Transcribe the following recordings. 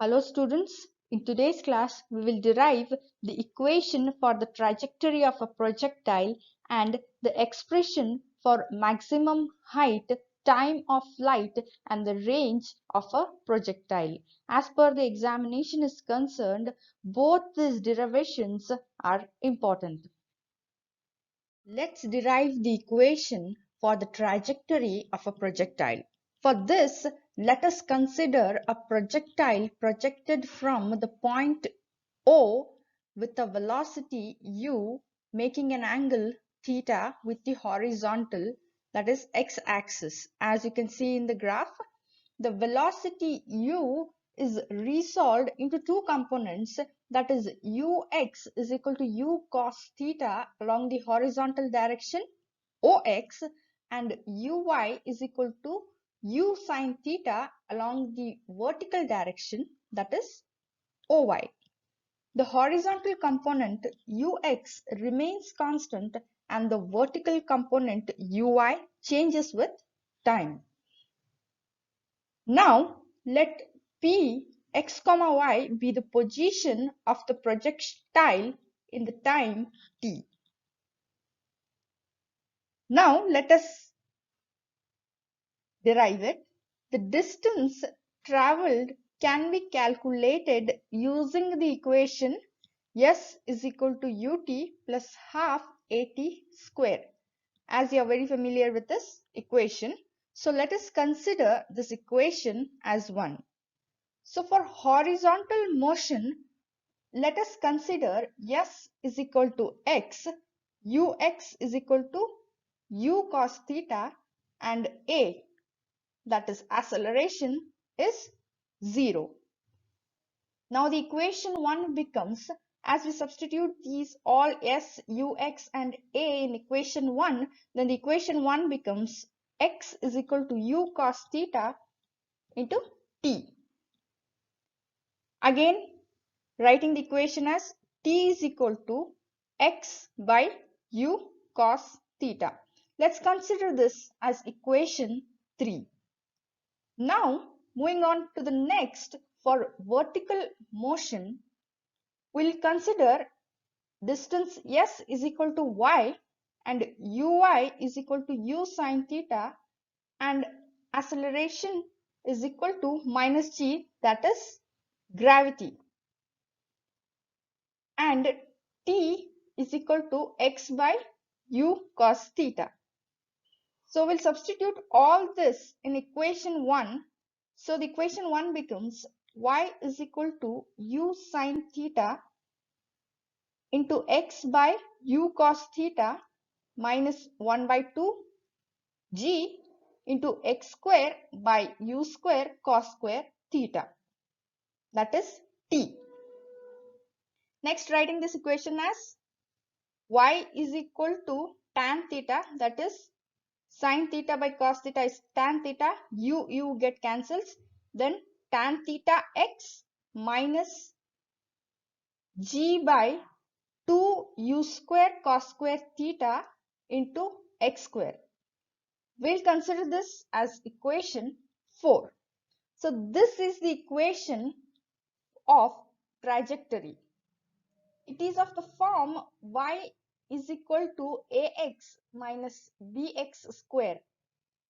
Hello students, in today's class we will derive the equation for the trajectory of a projectile and the expression for maximum height, time of flight and the range of a projectile. As per the examination is concerned, both these derivations are important. Let's derive the equation for the trajectory of a projectile. For this, let us consider a projectile projected from the point O with a velocity u making an angle theta with the horizontal, that is x-axis. As you can see in the graph, the velocity u is resolved into two components, that is ux is equal to u cos theta along the horizontal direction ox and uy is equal to u sin theta along the vertical direction, that is oy. The horizontal component ux remains constant and the vertical component uy changes with time. Now let p x comma y be the position of the projectile in the time t. Now let us derive it. The distance traveled can be calculated using the equation s is equal to ut plus half at square. As you are very familiar with this equation, so let us consider this equation as 1. So for horizontal motion, let us consider s is equal to x, ux is equal to u cos theta and a, that is acceleration, is 0. Now the equation 1 becomes, as we substitute these all s, ux and a in equation 1, then the equation 1 becomes x is equal to u cos theta into t. Again, writing the equation as t is equal to x by u cos theta. Let's consider this as equation 3. Now, moving on to the next, for vertical motion, we'll consider distance s is equal to y and uy is equal to u sin theta and acceleration is equal to minus g, that is gravity, and t is equal to x by u cos theta. So we'll substitute all this in equation 1. So the equation 1 becomes y is equal to u sin theta into x by u cos theta minus 1 by 2 g into x square by u square cos square theta, that is t. Next, writing this equation as y is equal to tan theta, that is sin theta by cos theta is tan theta, u get cancels, then tan theta x minus g by 2u square cos square theta into x square. We'll consider this as equation 4. So this is the equation of trajectory. It is of the form y is equal to ax minus bx square,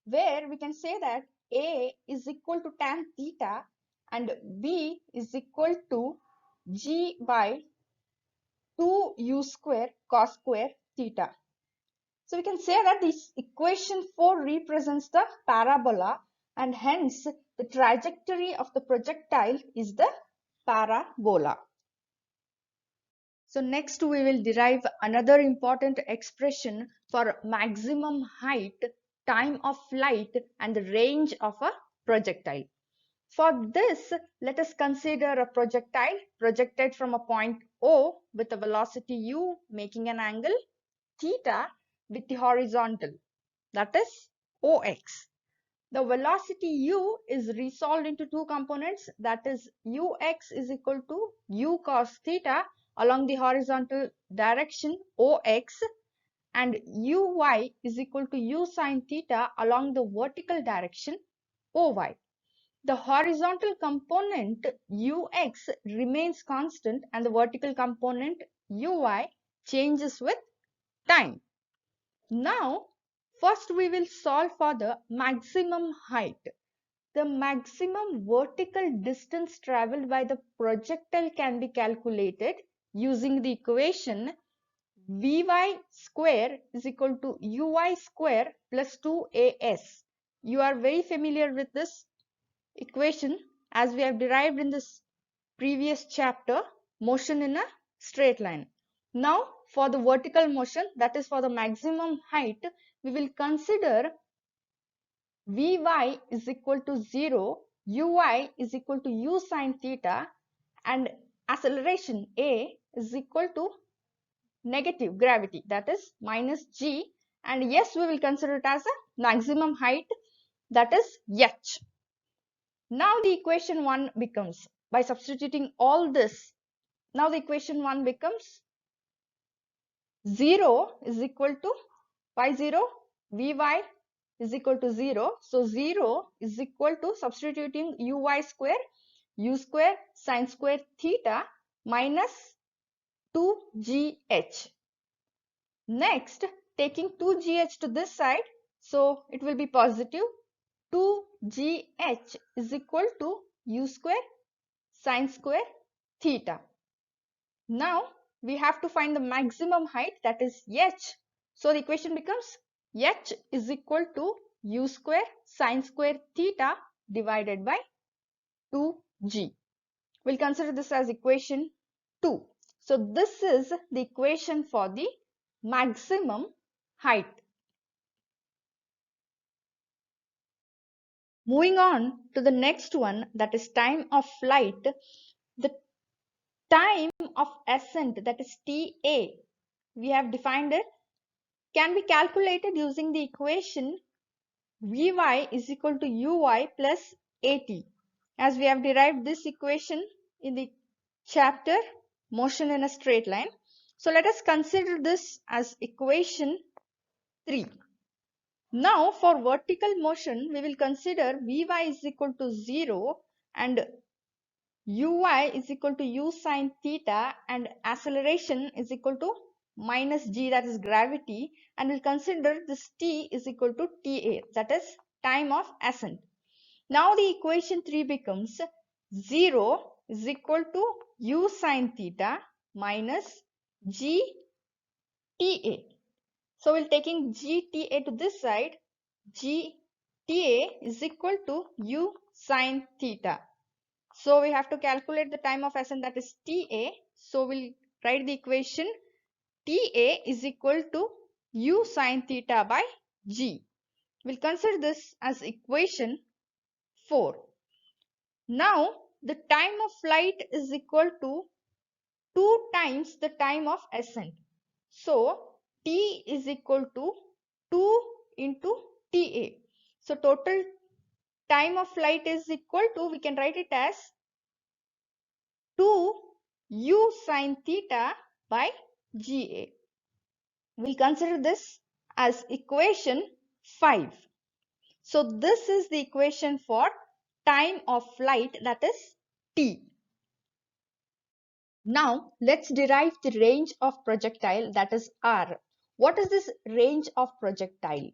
where we can say that a is equal to tan theta and b is equal to g by 2u square cos square theta. So we can say that this equation 4 represents the parabola and hence the trajectory of the projectile is the parabola. So next we will derive another important expression for maximum height, time of flight and the range of a projectile. For this, let us consider a projectile projected from a point O with a velocity u making an angle theta with the horizontal, that is OX. The velocity u is resolved into two components, that is ux is equal to u cos theta along the horizontal direction OX and uy is equal to u sin theta along the vertical direction OY. the horizontal component ux remains constant and the vertical component uy changes with time. Now, first we will solve for the maximum height. The maximum vertical distance traveled by the projectile can be calculated using the equation Vy square is equal to Uy square plus 2As. You are very familiar with this equation as we have derived in this previous chapter, motion in a straight line. Now, for the vertical motion, that is for the maximum height, we will consider Vy is equal to 0, Uy is equal to u sine theta, and acceleration A is equal to negative gravity, that is minus g, and yes, we will consider it as a maximum height, that is h. Now the equation 1 becomes, by substituting all this, now the equation 1 becomes 0 is equal to y0, Vy is equal to 0. So 0 is equal to substituting uy square, u square sine square theta minus 2gh. Next, taking 2gh to this side, so it will be positive. 2gh is equal to u square sine square theta. Now we have to find the maximum height, that is h. So the equation becomes h is equal to u square sine square theta divided by 2g. We'll consider this as equation 2. So this is the equation for the maximum height. Moving on to the next one, that is time of flight. The time of ascent, that is TA, we have defined it, can be calculated using the equation Vy is equal to Uy plus At, as we have derived this equation in the chapter motion in a straight line. So let us consider this as equation 3. Now for vertical motion, we will consider Vy is equal to 0 and Uy is equal to u sine theta and acceleration is equal to minus g, that is gravity, and we'll consider this t is equal to ta, that is time of ascent. Now the equation 3 becomes 0 is equal to u sine theta minus g ta. So we'll taking gta to this side, gta is equal to u sine theta. So we have to calculate the time of ascent, that is TA. So we'll write the equation TA is equal to u sine theta by g. We'll consider this as equation 4. Now the time of flight is equal to 2 times the time of ascent. So T is equal to 2 into TA. So total time of flight is equal to, we can write it as 2 u sine theta by Ga. We'll consider this as equation 5. So this is the equation for time of flight, that is T. Now let's derive the range of projectile, that is R. What is this range of projectile?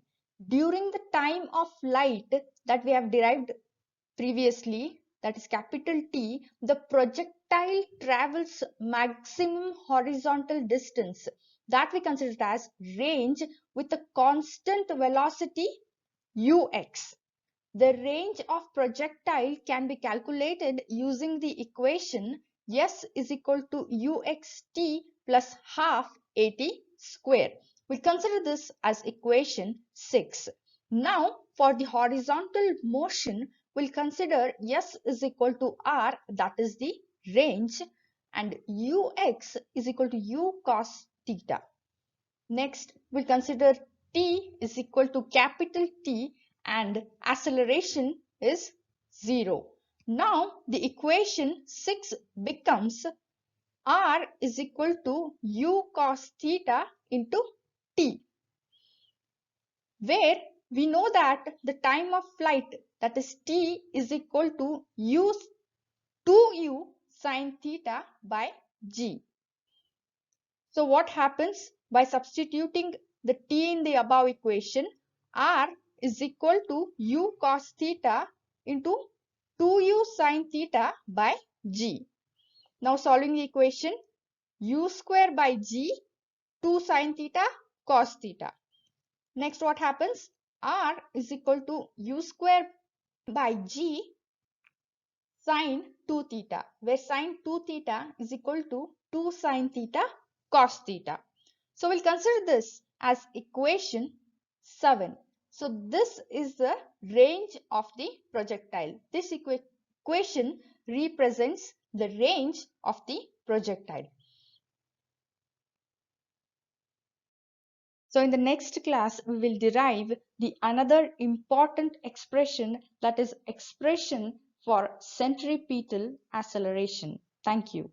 During the time of flight that we have derived previously, that is capital T, the projectile travels maximum horizontal distance, that we consider it as range, with a constant velocity ux. The range of projectile can be calculated using the equation S is equal to uxt plus half at square. We consider this as equation 6. Now for the horizontal motion, we'll consider S is equal to R, that is the range, and ux is equal to u cos theta. Next, we'll consider T is equal to capital T and acceleration is 0. Now the equation 6 becomes R is equal to u cos theta into T, where we know that the time of flight, that is t, is equal to 2u sine theta by g. So what happens by substituting the t in the above equation? R is equal to u cos theta into 2u sine theta by g. Now solving the equation, u square by g, 2 sine theta cos theta. Next what happens? R is equal to u square by g sine 2 theta, where sine 2 theta is equal to 2 sine theta cos theta. So we'll consider this as equation 7. So this is the range of the projectile. This equation represents the range of the projectile. So in the next class, we will derive the another important expression, that is expression for centripetal acceleration. Thank you.